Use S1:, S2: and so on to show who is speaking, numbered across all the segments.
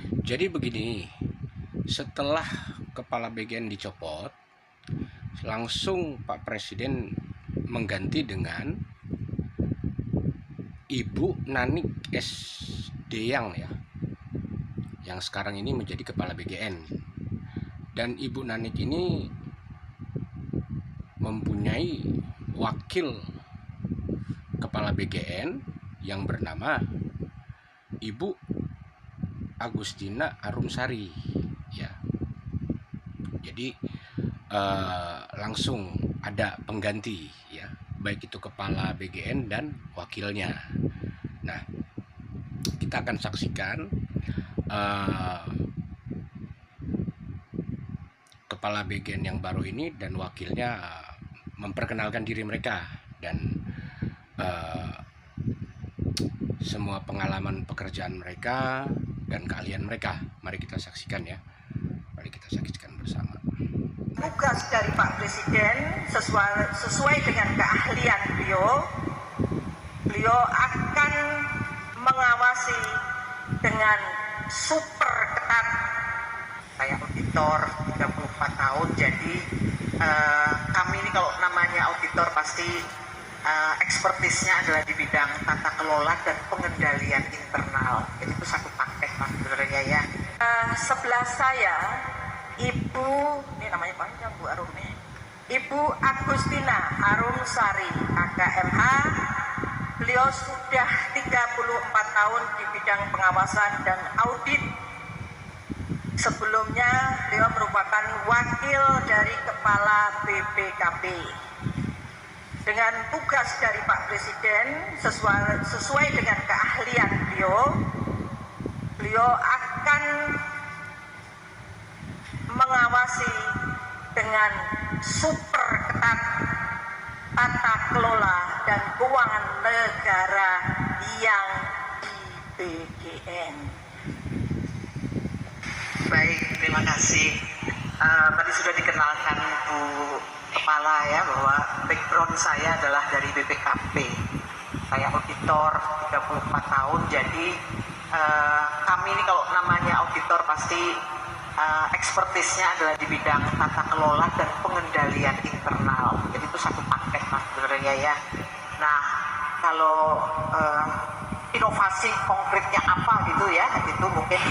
S1: Jadi begini, setelah kepala BGN dicopot, langsung Pak Presiden mengganti dengan Ibu Nanik S. Deyang yang sekarang ini menjadi kepala BGN. Dan Ibu Nanik ini mempunyai wakil kepala BGN yang bernama Ibu Agustina Arumsari ya. Jadi langsung ada pengganti ya, baik itu kepala BGN dan wakilnya. Nah, kita akan saksikan kepala BGN yang baru ini dan wakilnya memperkenalkan diri mereka dan semua pengalaman pekerjaan mereka dan keahlian mereka. Mari kita saksikan ya. Mari kita saksikan bersama.
S2: Tugas dari Pak Presiden sesuai dengan keahlian beliau akan mengawasi dengan super ketat. Saya auditor 34 tahun, jadi kami ini kalau namanya auditor pasti ekspertisnya adalah di bidang tata kelola dan pengendalian internal. Jadi itu satu paket Pak sebenarnya ya. Sebelah saya Ibu, ini namanya panjang Bu Arumi, Ibu Agustina Arumsari, AKMH. Beliau sudah 34 tahun di bidang pengawasan dan audit. Sebelumnya beliau merupakan wakil dari Kepala BPKP. Dengan tugas dari Pak Presiden sesuai dengan keahlian beliau akan mengawasi dengan super ketat tata kelola dan keuangan negara yang di BGN. Baik, terima kasih. Tadi sudah dikenalkan Bu Kepala ya, bahwa background saya adalah dari BPKP. Saya auditor 34 tahun, jadi kami ini kalau namanya auditor pasti ekspertisnya adalah di bidang tata kelola dan pengendalian internal. Jadi itu satu paket Mas sebenarnya ya. Nah, kalau inovasi konkretnya apa gitu ya, itu mungkin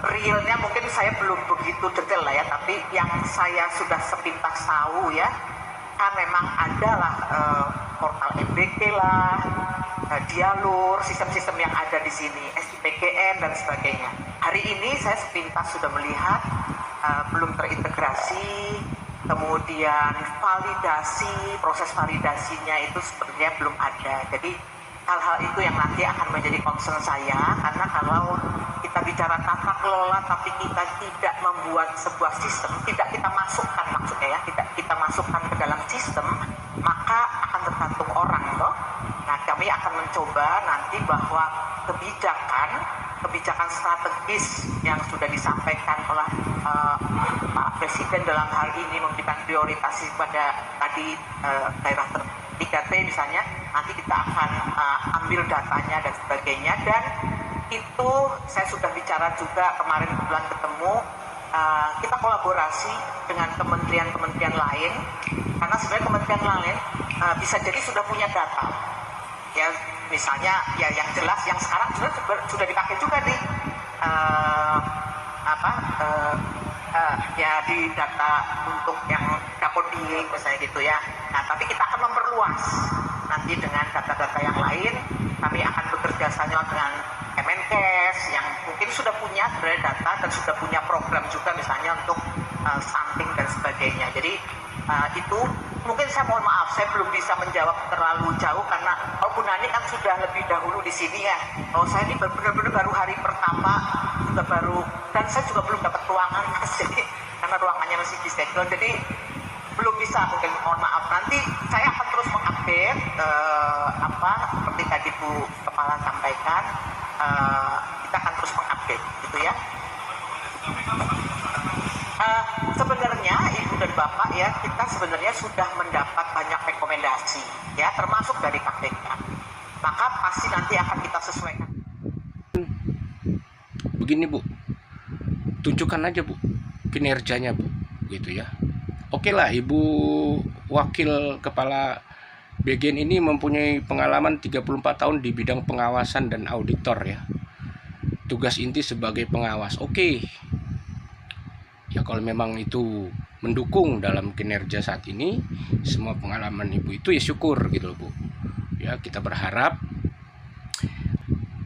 S2: realnya mungkin saya belum begitu detail lah ya, tapi yang saya sudah sepintas tahu ya, kan memang adalah portal MBK lah, Dialur, sistem-sistem yang ada di sini, SIPGN dan sebagainya. Hari ini saya sepintas sudah melihat belum terintegrasi, kemudian validasi, proses validasinya itu sepertinya belum ada. Jadi hal-hal itu yang nanti akan menjadi concern saya, karena kalau kita bicara tata kelola tapi kita tidak membuat sebuah sistem, tidak kita masukkan maksudnya ya, tidak kita masukkan ke dalam sistem, maka akan tergantung orang toh. Nah, kami akan mencoba nanti bahwa kebijakan strategis yang sudah disampaikan oleh Pak Presiden dalam hal ini memberikan prioritas kepada tadi daerah 3T misalnya, nanti kita akan ambil datanya dan sebagainya. Dan itu saya sudah bicara juga kemarin kebetulan ketemu, kita kolaborasi dengan kementerian-kementerian lain, karena sebenarnya kementerian lain bisa jadi sudah punya data ya, misalnya ya yang jelas yang sekarang sudah dipakai juga nih ya di data untuk yang Dapodik misalnya gitu ya. Nah, tapi kita akan memperluas nanti dengan data-data yang lain. Kami akan bekerja sama dengan Kemenkes yang mungkin sudah punya sebenarnya data dan sudah punya program juga misalnya untuk sampling dan sebagainya. Jadi itu mungkin saya mohon maaf, saya belum bisa menjawab terlalu jauh karena Bu Nani kan sudah lebih dahulu di sini ya. Kalau saya ini benar-benar baru hari pertama, juga baru, dan saya juga belum dapat ruangan di sini karena ruangannya masih di segel, jadi belum bisa, mungkin mohon maaf. Nanti saya akan terus mengupdate seperti tadi Bu Kepala sampaikan, kita akan terus mengupdate gitu ya. Sebenarnya Ibu dan Bapak ya, kita sebenarnya sudah mendapat banyak rekomendasi ya, termasuk dari KPK. Maka pasti nanti akan kita sesuaikan.
S1: begini Bu, tunjukkan aja Bu kinerjanya Bu, gitu ya. Oke lah, Ibu Wakil Kepala BGN ini mempunyai pengalaman 34 tahun di bidang pengawasan dan auditor ya. Tugas inti sebagai pengawas. Oke. Ya kalau memang itu mendukung dalam kinerja saat ini, semua pengalaman Ibu itu ya syukur gitu loh Bu. Ya, kita berharap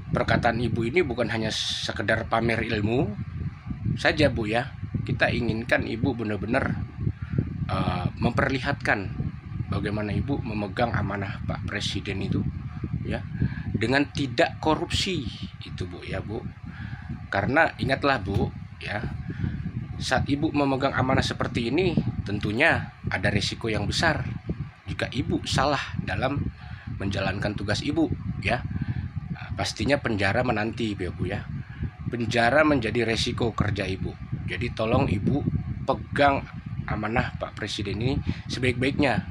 S1: perkataan Ibu ini bukan hanya sekedar pamer ilmu saja Bu ya. Kita inginkan Ibu benar-benar memperlihatkan bagaimana Ibu memegang amanah Pak Presiden itu ya, dengan tidak korupsi itu Bu ya Bu. Karena ingatlah Bu ya, saat Ibu memegang amanah seperti ini tentunya ada risiko yang besar jika Ibu salah dalam menjalankan tugas Ibu ya. Pastinya penjara menanti ya Bu ya. Penjara menjadi resiko kerja Ibu. Jadi tolong Ibu pegang amanah Pak Presiden ini sebaik-baiknya.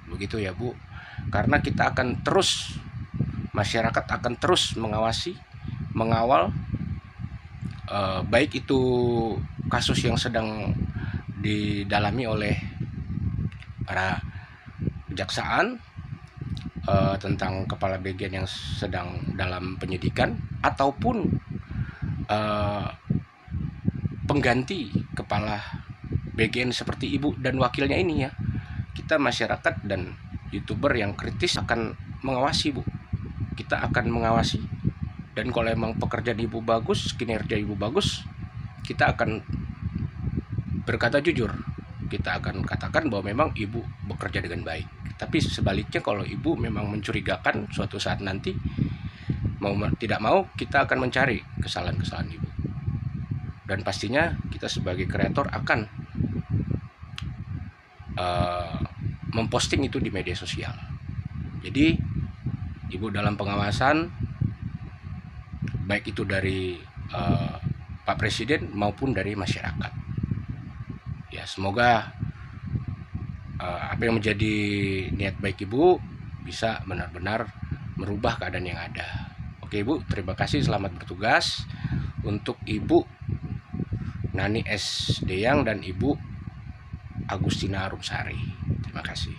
S1: Begitu ya Bu. Karena kita akan terus, masyarakat akan terus mengawasi, mengawal baik itu kasus yang sedang didalami oleh para kejaksaan tentang kepala BGN yang sedang dalam penyidikan, ataupun pengganti kepala BGN seperti Ibu dan wakilnya ini ya. Kita masyarakat dan YouTuber yang kritis akan mengawasi Bu. Kita akan mengawasi, dan kalau emang pekerjaan Ibu bagus, kinerja Ibu bagus, kita akan berkata jujur. Kita akan katakan bahwa memang Ibu bekerja dengan baik. Tapi sebaliknya kalau Ibu memang mencurigakan suatu saat nanti, mau tidak mau kita akan mencari kesalahan-kesalahan Ibu. Dan pastinya kita sebagai kreator akan memposting itu di media sosial. Jadi Ibu dalam pengawasan, baik itu dari Pak Presiden maupun dari masyarakat. Ya, semoga apa yang menjadi niat baik Ibu bisa benar-benar merubah keadaan yang ada. Oke Ibu, terima kasih, selamat bertugas. Untuk Ibu Nani S. Deyang dan Ibu Agustina Arumsari, terima kasih.